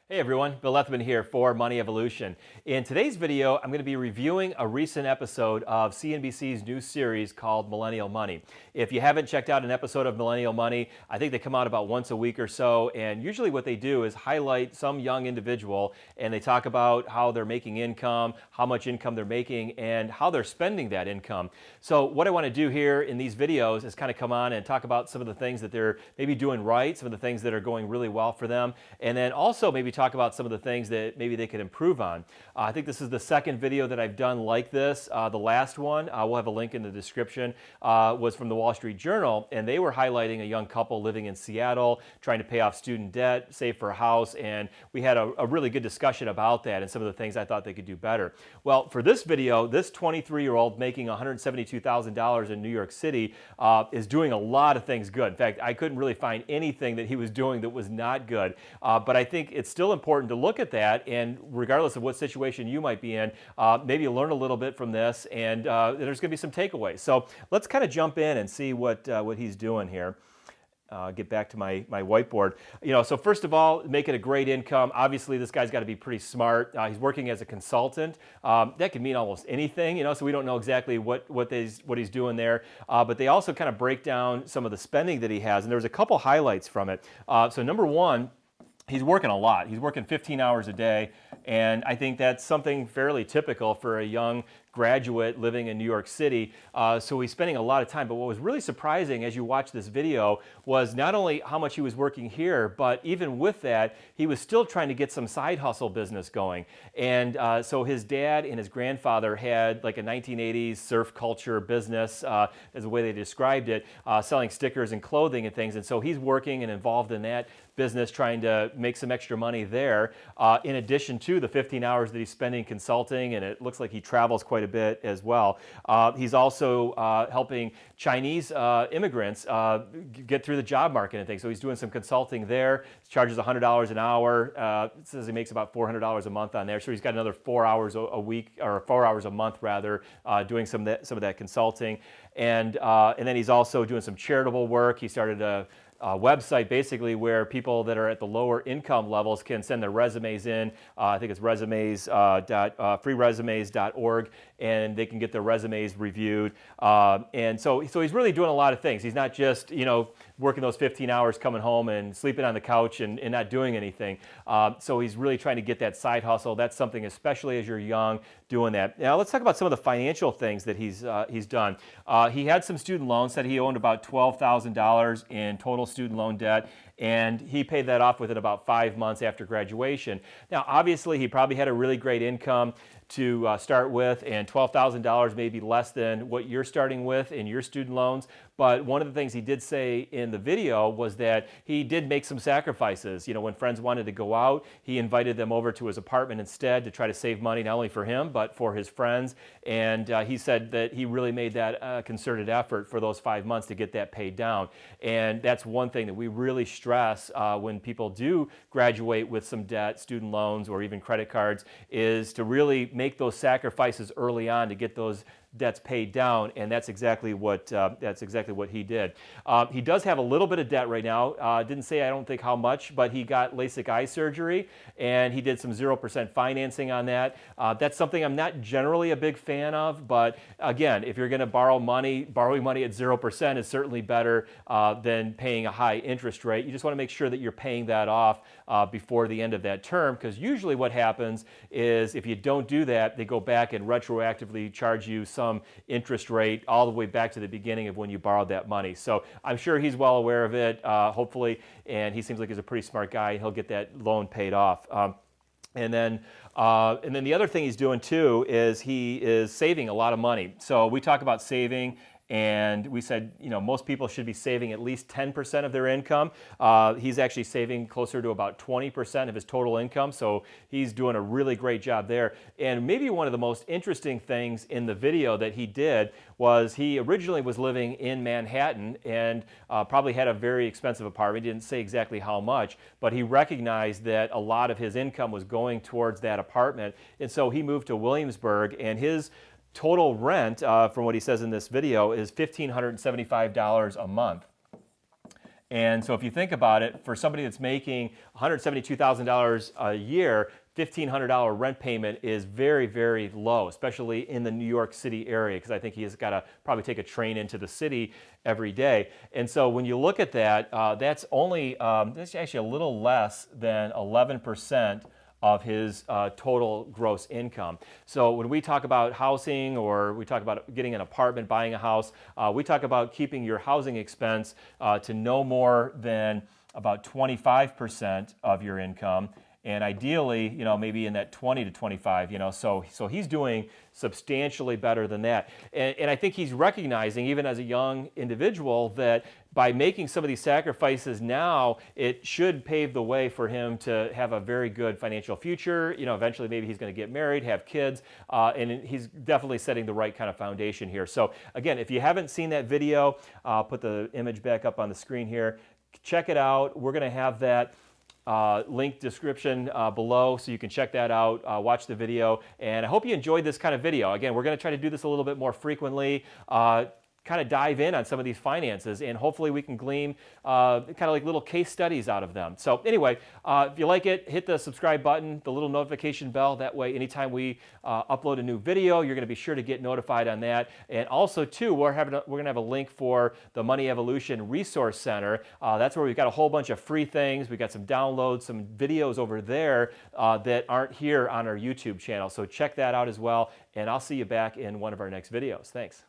Hey everyone, Bill Lethman here for Money Evolution. In today's video, I'm going to be reviewing a recent episode of CNBC's new series called Millennial Money. If you haven't checked out an episode of Millennial Money, I think they come out about once a week or so, and usually what they do is highlight some young individual, and they talk about how they're making income, how much income they're making, and how they're spending that income. So what I want to do here in these videos is kind of come on and talk about some of the things that they're maybe doing right, some of the things that are going really well for them, and then also maybe talk about some of the things that maybe they could improve on. I think this is the second video that I've done like this. The last one, we'll have a link in the description, was from the Wall Street Journal, and they were highlighting a young couple living in Seattle, trying to pay off student debt, save for a house, and we had a really good discussion about that and some of the things I thought they could do better. Well, for this video, this 23-year-old making $172,000 in New York City is doing a lot of things good. In fact, I couldn't really find anything that he was doing that was not good, but I think it's still important to look at that, and regardless of what situation you might be in, maybe learn a little bit from this, and there's going to be some takeaways. So let's kind of jump in and see what he's doing here. Get back to my whiteboard. So first of all, making a great income. Obviously, this guy's got to be pretty smart. He's working as a consultant. That can mean almost anything, so we don't know exactly what he's doing there. But they also kind of break down some of the spending that he has, and there's a couple highlights from it. So number one, he's working a lot. He's working 15 hours a day, and I think that's something fairly typical for a young graduate living in New York City. So he's spending a lot of time. But what was really surprising as you watch this video was not only how much he was working here, but even with that, he was still trying to get some side hustle business going. And so his dad and his grandfather had like a 1980s surf culture business, as the way they described it, selling stickers and clothing and things. And so he's working and involved in that business, trying to make some extra money there, in addition to the 15 hours that he's spending consulting, and it looks like he travels quite a bit as well. He's also helping Chinese immigrants get through the job market and things. So he's doing some consulting there. He charges $100 an hour. It says he makes about $400 a month on there. So he's got another 4 hours a week, or 4 hours a month rather, doing some of that consulting. And then he's also doing some charitable work. He started a website basically where people that are at the lower income levels can send their resumes in. I think it's freeresumes.org, and they can get their resumes reviewed. And so he's really doing a lot of things. He's not just working those 15 hours, coming home and sleeping on the couch and not doing anything. So he's really trying to get that side hustle. That's something, especially as you're young, doing that. Now let's talk about some of the financial things that he's done. He had some student loans. Said he owned about $12,000 in total student loan debt, and he paid that off within about 5 months after graduation. Now, obviously, he probably had a really great income to start with, and $12,000 may be less than what you're starting with in your student loans. But one of the things he did say in the video was that he did make some sacrifices. When friends wanted to go out, he invited them over to his apartment instead to try to save money, not only for him, but for his friends. And he said that he really made that concerted effort for those 5 months to get that paid down. And that's one thing that we really stress when people do graduate with some debt, student loans, or even credit cards, is to really make those sacrifices early on to get those debts paid down, and that's exactly what he did. He does have a little bit of debt right now. Didn't say, I don't think, how much, but he got LASIK eye surgery, and he did some 0% financing on that. That's something I'm not generally a big fan of, but again, if you're going to borrowing money at 0% is certainly better than paying a high interest rate. You just want to make sure that you're paying that off before the end of that term, because usually what happens is if you don't do that, they go back and retroactively charge you some interest rate all the way back to the beginning of when you borrowed that money. So I'm sure he's well aware of it, hopefully, and he seems like he's a pretty smart guy, and he'll get that loan paid off. And then the other thing he's doing too is he is saving a lot of money. So we talk about saving, and we said, most people should be saving at least 10% of their income. He's actually saving closer to about 20% of his total income, so he's doing a really great job there. And maybe one of the most interesting things in the video that he did was he originally was living in Manhattan and probably had a very expensive apartment. He didn't say exactly how much, but he recognized that a lot of his income was going towards that apartment, and so he moved to Williamsburg, and his total rent, from what he says in this video, is $1,575 a month. And so if you think about it, for somebody that's making $172,000 a year, $1,500 rent payment is very, very low, especially in the New York City area, because I think he's got to probably take a train into the city every day. And so when you look at that, that's actually a little less than 11% of his total gross income. So when we talk about housing, or we talk about getting an apartment, buying a house, we talk about keeping your housing expense to no more than about 25% of your income. And ideally, maybe in that 20 to 25, so he's doing substantially better than that. And I think he's recognizing, even as a young individual, that by making some of these sacrifices now, it should pave the way for him to have a very good financial future. Eventually maybe he's going to get married, have kids, and he's definitely setting the right kind of foundation here. So again, if you haven't seen that video, I'll put the image back up on the screen here. Check it out. We're going to have that link description below, so you can check that out, watch the video, and I hope you enjoyed this kind of video. Again, we're going to try to do this a little bit more frequently, kind of dive in on some of these finances, and hopefully we can glean kind of like little case studies out of them. So anyway, if you like it, hit the subscribe button, the little notification bell. That way, anytime we upload a new video, you're going to be sure to get notified on that. And also, too, we're going to have a link for the Money Evolution Resource Center. That's where we've got a whole bunch of free things. We've got some downloads, some videos over there that aren't here on our YouTube channel. So check that out as well, and I'll see you back in one of our next videos. Thanks.